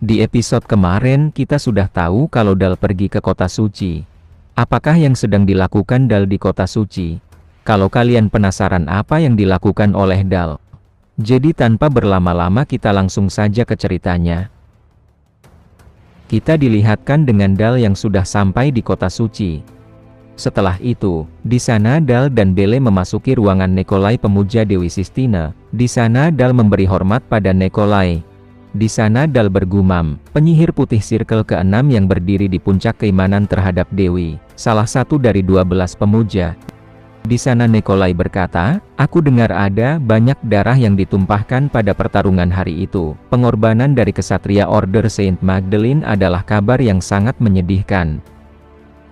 Di episode kemarin kita sudah tahu kalau Dal pergi ke kota suci. Apakah yang sedang dilakukan Dal di kota suci? Kalau kalian penasaran apa yang dilakukan oleh Dal, jadi tanpa berlama-lama kita langsung saja ke ceritanya. Kita dilihatkan dengan Dal yang sudah sampai di kota suci. Setelah itu, di sana Dal dan Bele memasuki ruangan Nikolai pemuja Dewi Sistine. Di sana Dal memberi hormat pada Nikolai. Di sana Dal bergumam, penyihir putih Circle ke-6 yang berdiri di puncak keimanan terhadap Dewi, salah satu dari 12 pemuja. Di sana Nikolai berkata, aku dengar ada banyak darah yang ditumpahkan pada pertarungan hari itu. Pengorbanan dari kesatria Order Saint Magdalene adalah kabar yang sangat menyedihkan.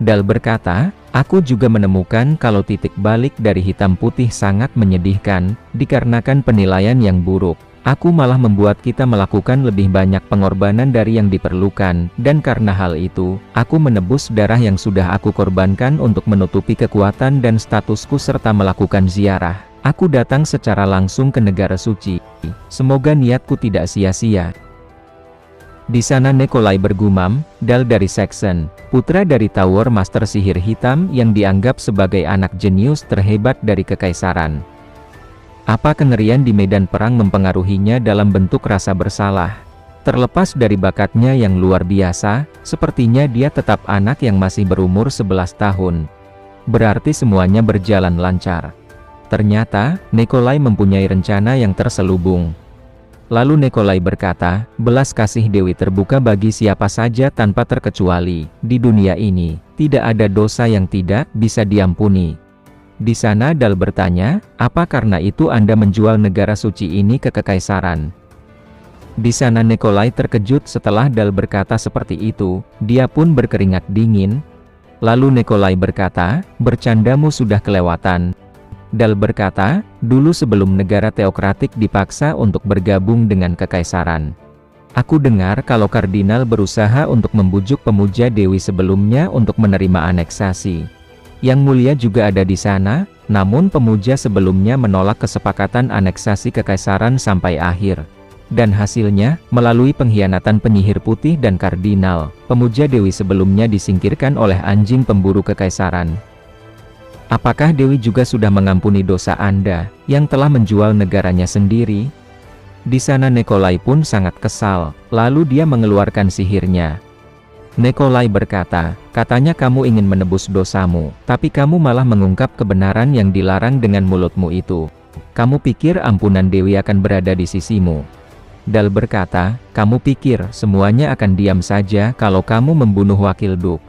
Dal berkata, aku juga menemukan kalau titik balik dari hitam putih sangat menyedihkan, dikarenakan penilaian yang buruk. Aku malah membuat kita melakukan lebih banyak pengorbanan dari yang diperlukan, dan karena hal itu, aku menebus darah yang sudah aku korbankan untuk menutupi kekuatan dan statusku serta melakukan ziarah. Aku datang secara langsung ke negara suci. Semoga niatku tidak sia-sia. Di sana Nikolai bergumam, Dal dari Saxon, putra dari Tower Master Sihir Hitam yang dianggap sebagai anak jenius terhebat dari Kekaisaran. Apa kengerian di medan perang mempengaruhinya dalam bentuk rasa bersalah? Terlepas dari bakatnya yang luar biasa, sepertinya dia tetap anak yang masih berumur 11 tahun. Berarti semuanya berjalan lancar. Ternyata, Nikolai mempunyai rencana yang terselubung. Lalu Nikolai berkata, belas kasih Dewi terbuka bagi siapa saja tanpa terkecuali. Di dunia ini, tidak ada dosa yang tidak bisa diampuni. Di sana Dal bertanya, apa karena itu Anda menjual negara suci ini ke Kekaisaran? Di sana Nikolai terkejut setelah Dal berkata seperti itu, dia pun berkeringat dingin. Lalu Nikolai berkata, bercandamu sudah kelewatan. Dal berkata, dulu sebelum negara teokratik dipaksa untuk bergabung dengan Kekaisaran. Aku dengar kalau Kardinal berusaha untuk membujuk pemuja Dewi sebelumnya untuk menerima aneksasi. Yang Mulia juga ada di sana, namun pemuja sebelumnya menolak kesepakatan aneksasi Kekaisaran sampai akhir. Dan hasilnya, melalui pengkhianatan penyihir putih dan Kardinal, pemuja Dewi sebelumnya disingkirkan oleh anjing pemburu Kekaisaran. Apakah Dewi juga sudah mengampuni dosa Anda, yang telah menjual negaranya sendiri? Di sana Nikolai pun sangat kesal, lalu dia mengeluarkan sihirnya. Nikolai berkata, katanya kamu ingin menebus dosamu, tapi kamu malah mengungkap kebenaran yang dilarang dengan mulutmu itu. Kamu pikir ampunan Dewi akan berada di sisimu? Dal berkata, kamu pikir semuanya akan diam saja kalau kamu membunuh wakil Duk?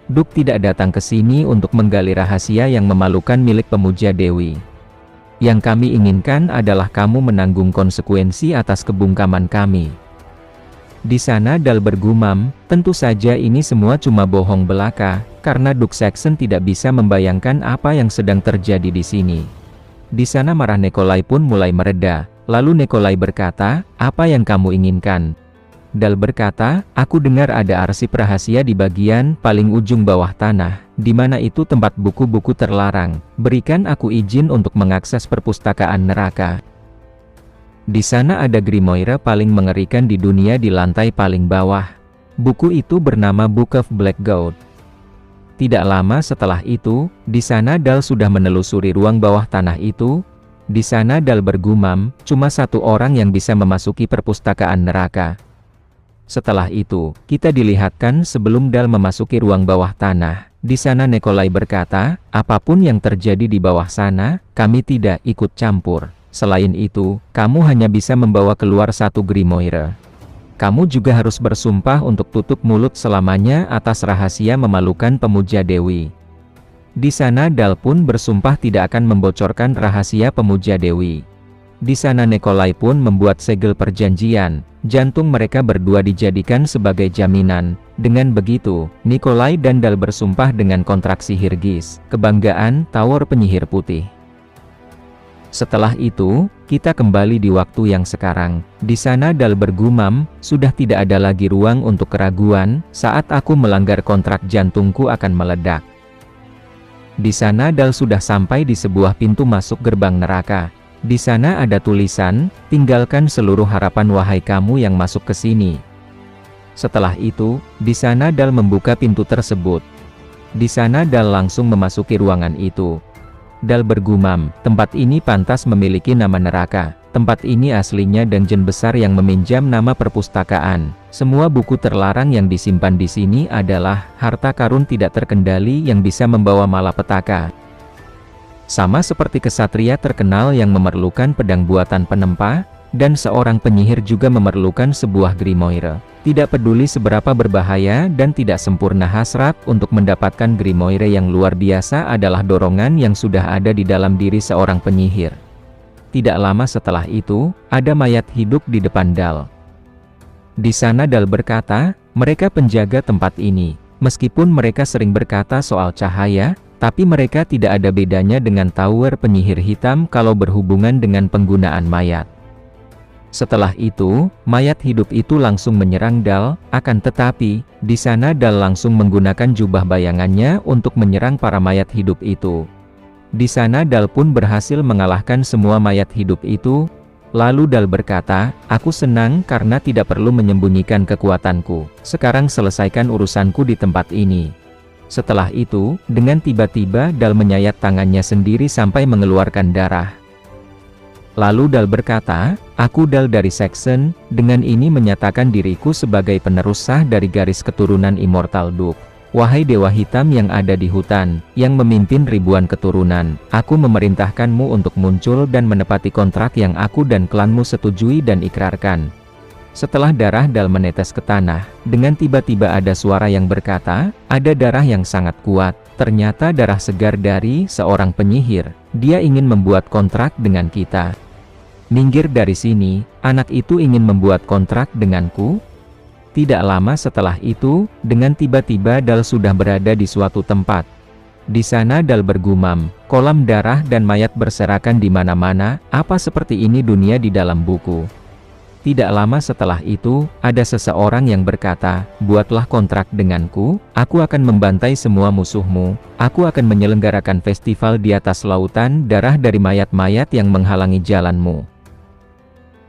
Duk tidak datang ke sini untuk menggali rahasia yang memalukan milik pemuja Dewi. Yang kami inginkan adalah kamu menanggung konsekuensi atas kebungkaman kami. Di sana Dal bergumam, tentu saja ini semua cuma bohong belaka, karena Duk Saxon tidak bisa membayangkan apa yang sedang terjadi di sini. Di sana marah Nikolai pun mulai mereda, lalu Nikolai berkata, apa yang kamu inginkan? Dal berkata, aku dengar ada arsip rahasia di bagian paling ujung bawah tanah, di mana itu tempat buku-buku terlarang. Berikan aku izin untuk mengakses perpustakaan neraka. Di sana ada grimoire paling mengerikan di dunia di lantai paling bawah. Buku itu bernama Book of Black Gold. Tidak lama setelah itu, di sana Dal sudah menelusuri ruang bawah tanah itu. Di sana Dal bergumam, cuma satu orang yang bisa memasuki perpustakaan neraka. Setelah itu, kita dilihatkan sebelum Dal memasuki ruang bawah tanah. Di sana Nikolai berkata, apapun yang terjadi di bawah sana, kami tidak ikut campur. Selain itu, kamu hanya bisa membawa keluar satu grimoire. Kamu juga harus bersumpah untuk tutup mulut selamanya atas rahasia memalukan pemuja Dewi. Di sana Dal pun bersumpah tidak akan membocorkan rahasia pemuja Dewi. Di sana Nikolai pun membuat segel perjanjian, jantung mereka berdua dijadikan sebagai jaminan. Dengan begitu, Nikolai dan Dal bersumpah dengan kontrak sihir Gis, kebanggaan Tower Penyihir Putih. Setelah itu, kita kembali di waktu yang sekarang. Di sana Dal bergumam, sudah tidak ada lagi ruang untuk keraguan, saat aku melanggar kontrak jantungku akan meledak. Di sana Dal sudah sampai di sebuah pintu masuk gerbang neraka. Di sana ada tulisan, tinggalkan seluruh harapan wahai kamu yang masuk ke sini. Setelah itu, di sana Dal membuka pintu tersebut. Di sana Dal langsung memasuki ruangan itu. Dal bergumam, tempat ini pantas memiliki nama neraka. Tempat ini aslinya dungeon besar yang meminjam nama perpustakaan. Semua buku terlarang yang disimpan di sini adalah harta karun tidak terkendali yang bisa membawa malapetaka. Sama seperti kesatria terkenal yang memerlukan pedang buatan penempa, dan seorang penyihir juga memerlukan sebuah grimoire. Tidak peduli seberapa berbahaya dan tidak sempurna, hasrat untuk mendapatkan grimoire yang luar biasa adalah dorongan yang sudah ada di dalam diri seorang penyihir. Tidak lama setelah itu, ada mayat hidup di depan Dal. Di sana Dal berkata, mereka penjaga tempat ini. Meskipun mereka sering berkata soal cahaya, tapi mereka tidak ada bedanya dengan tower penyihir hitam kalau berhubungan dengan penggunaan mayat. Setelah itu, mayat hidup itu langsung menyerang Dal, akan tetapi, di sana Dal langsung menggunakan jubah bayangannya untuk menyerang para mayat hidup itu. Di sana Dal pun berhasil mengalahkan semua mayat hidup itu. Lalu Dal berkata, aku senang karena tidak perlu menyembunyikan kekuatanku. Sekarang selesaikan urusanku di tempat ini. Setelah itu, dengan tiba-tiba Dal menyayat tangannya sendiri sampai mengeluarkan darah. Lalu Dal berkata, aku Dal dari Saxon, dengan ini menyatakan diriku sebagai penerus sah dari garis keturunan Immortal Duke. Wahai Dewa Hitam yang ada di hutan, yang memimpin ribuan keturunan, aku memerintahkanmu untuk muncul dan menepati kontrak yang aku dan klanmu setujui dan ikrarkan. Setelah darah Dal menetes ke tanah, dengan tiba-tiba ada suara yang berkata, ada darah yang sangat kuat, ternyata darah segar dari seorang penyihir, dia ingin membuat kontrak dengan kita. Minggir dari sini, anak itu ingin membuat kontrak denganku? Tidak lama setelah itu, dengan tiba-tiba Dal sudah berada di suatu tempat. Di sana Dal bergumam, kolam darah dan mayat berserakan di mana-mana, apa seperti ini dunia di dalam buku. Tidak lama setelah itu, ada seseorang yang berkata, buatlah kontrak denganku, aku akan membantai semua musuhmu, aku akan menyelenggarakan festival di atas lautan darah dari mayat-mayat yang menghalangi jalanmu.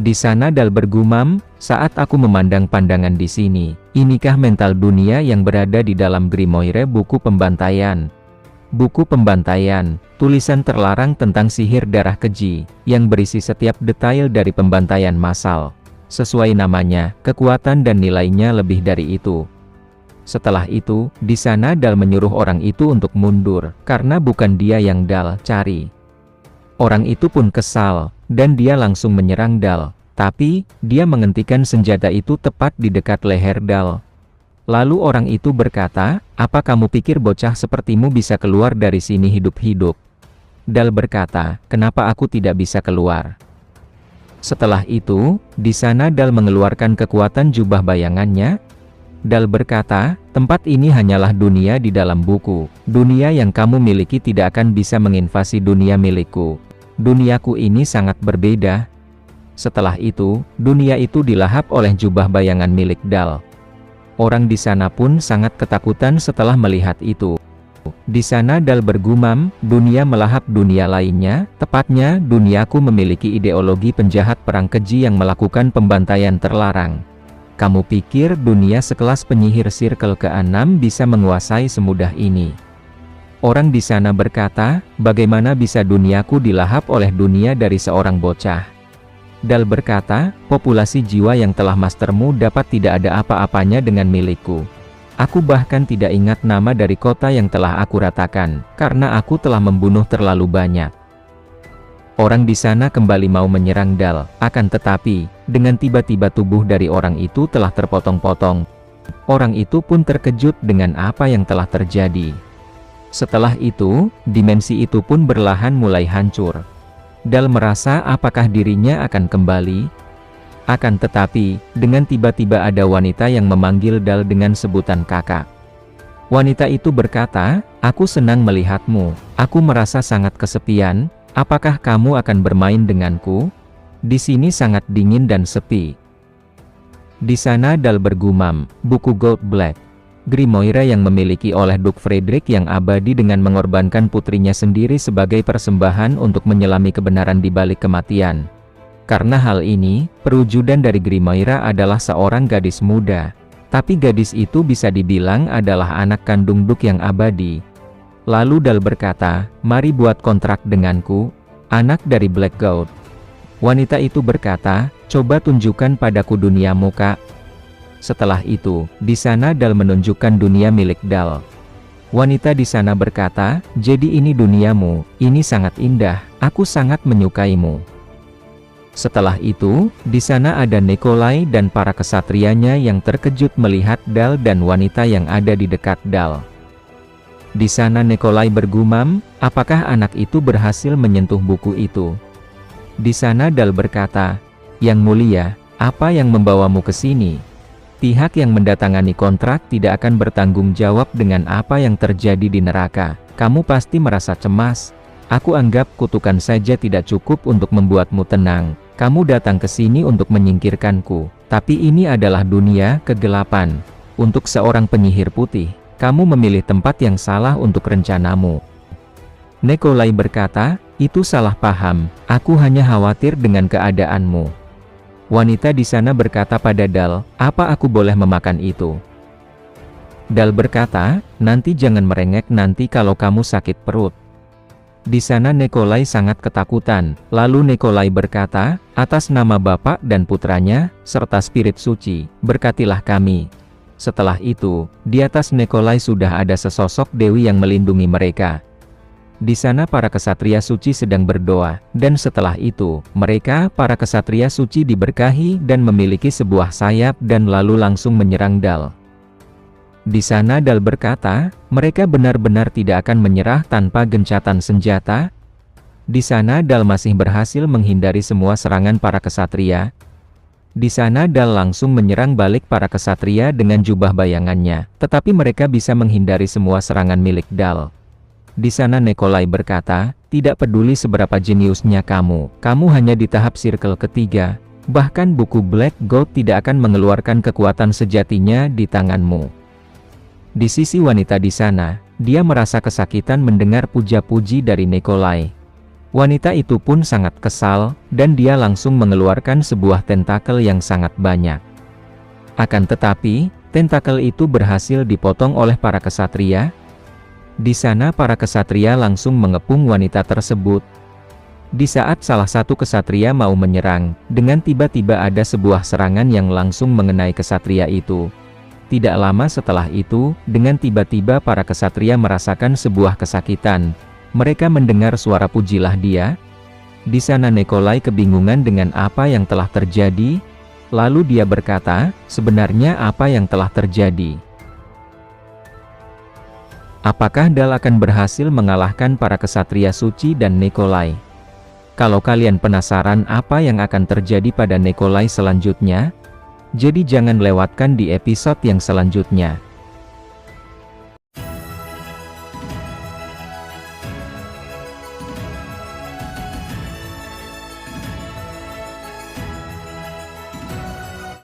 Di sana Dal bergumam, saat aku memandang pandangan di sini, inikah mental dunia yang berada di dalam grimoire buku pembantaian. Buku pembantaian, tulisan terlarang tentang sihir darah keji, yang berisi setiap detail dari pembantaian massal. Sesuai namanya, kekuatan dan nilainya lebih dari itu. Setelah itu, di sana Dal menyuruh orang itu untuk mundur, karena bukan dia yang Dal cari. Orang itu pun kesal, dan dia langsung menyerang Dal, tapi, dia menghentikan senjata itu tepat di dekat leher Dal. Lalu orang itu berkata, apa kamu pikir bocah sepertimu bisa keluar dari sini hidup-hidup? Dal berkata, kenapa aku tidak bisa keluar? Setelah itu, di sana Dal mengeluarkan kekuatan jubah bayangannya. Dal berkata, tempat ini hanyalah dunia di dalam buku. Dunia yang kamu miliki tidak akan bisa menginvasi dunia milikku. Duniaku ini sangat berbeda. Setelah itu, dunia itu dilahap oleh jubah bayangan milik Dal. Orang di sana pun sangat ketakutan setelah melihat itu. Di sana Dal bergumam, dunia melahap dunia lainnya, tepatnya duniaku memiliki ideologi penjahat perang keji yang melakukan pembantaian terlarang. Kamu pikir dunia sekelas penyihir Circle ke-6 bisa menguasai semudah ini? Orang di sana berkata, bagaimana bisa duniaku dilahap oleh dunia dari seorang bocah? Dal berkata, populasi jiwa yang telah mastermu dapat tidak ada apa-apanya dengan milikku. Aku bahkan tidak ingat nama dari kota yang telah aku ratakan, karena aku telah membunuh terlalu banyak. Orang di sana kembali mau menyerang Dal, akan tetapi, dengan tiba-tiba tubuh dari orang itu telah terpotong-potong. Orang itu pun terkejut dengan apa yang telah terjadi. Setelah itu, dimensi itu pun perlahan mulai hancur. Dal merasa apakah dirinya akan kembali? Akan tetapi, dengan tiba-tiba ada wanita yang memanggil Dal dengan sebutan kakak. Wanita itu berkata, aku senang melihatmu, aku merasa sangat kesepian, apakah kamu akan bermain denganku? Di sini sangat dingin dan sepi. Di sana Dal bergumam, buku Gold Black. Grimoire yang memiliki oleh Duke Frederick yang abadi dengan mengorbankan putrinya sendiri sebagai persembahan untuk menyelami kebenaran di balik kematian. Karena hal ini, perwujudan dari Grimoire adalah seorang gadis muda. Tapi gadis itu bisa dibilang adalah anak kandung Duke yang abadi. Lalu Dal berkata, "Mari buat kontrak denganku, anak dari Black God." Wanita itu berkata, "Coba tunjukkan padaku duniamu, Kak." Setelah itu, di sana Dal menunjukkan dunia milik Dal. Wanita di sana berkata, "Jadi ini duniamu, ini sangat indah, aku sangat menyukaimu." Setelah itu, di sana ada Nikolai dan para kesatrianya yang terkejut melihat Dal dan wanita yang ada di dekat Dal. Di sana Nikolai bergumam, "Apakah anak itu berhasil menyentuh buku itu?" Di sana Dal berkata, "Yang mulia, apa yang membawamu ke sini? Pihak yang mendatangani kontrak tidak akan bertanggung jawab dengan apa yang terjadi di neraka. Kamu pasti merasa cemas. Aku anggap kutukan saja tidak cukup untuk membuatmu tenang. Kamu datang ke sini untuk menyingkirkanku. Tapi ini adalah dunia kegelapan. Untuk seorang penyihir putih, kamu memilih tempat yang salah untuk rencanamu." Nikolai berkata, "Itu salah paham. Aku hanya khawatir dengan keadaanmu." Wanita di sana berkata pada Dal, "Apa aku boleh memakan itu?" Dal berkata, "Nanti jangan merengek nanti kalau kamu sakit perut." Di sana Nikolai sangat ketakutan. Lalu Nikolai berkata, "Atas nama Bapa dan Putranya, serta Spirit Suci, berkatilah kami." Setelah itu, di atas Nikolai sudah ada sesosok dewi yang melindungi mereka. Di sana para kesatria suci sedang berdoa, dan setelah itu, mereka, para kesatria suci diberkahi dan memiliki sebuah sayap dan lalu langsung menyerang Dal. Di sana Dal berkata, "Mereka benar-benar tidak akan menyerah tanpa gencatan senjata." Di sana Dal masih berhasil menghindari semua serangan para kesatria. Di sana Dal langsung menyerang balik para kesatria dengan jubah bayangannya, tetapi mereka bisa menghindari semua serangan milik Dal. Di sana Nikolai berkata, "Tidak peduli seberapa jeniusnya kamu hanya di tahap circle ketiga. Bahkan buku Black God tidak akan mengeluarkan kekuatan sejatinya di tanganmu." Di sisi wanita di sana, dia merasa kesakitan mendengar puja-puji dari Nikolai. Wanita itu pun sangat kesal, dan dia langsung mengeluarkan sebuah tentakel yang sangat banyak. Akan tetapi, tentakel itu berhasil dipotong oleh para kesatria. Di sana para kesatria langsung mengepung wanita tersebut. Di saat salah satu kesatria mau menyerang, dengan tiba-tiba ada sebuah serangan yang langsung mengenai kesatria itu. Tidak lama setelah itu, dengan tiba-tiba para kesatria merasakan sebuah kesakitan. Mereka mendengar suara "Pujilah dia." Di sana Nikolai kebingungan dengan apa yang telah terjadi. Lalu dia berkata, "Sebenarnya apa yang telah terjadi? Apakah Dal akan berhasil mengalahkan para kesatria suci dan Nikolai?" Kalau kalian penasaran apa yang akan terjadi pada Nikolai selanjutnya, jadi jangan lewatkan di episode yang selanjutnya.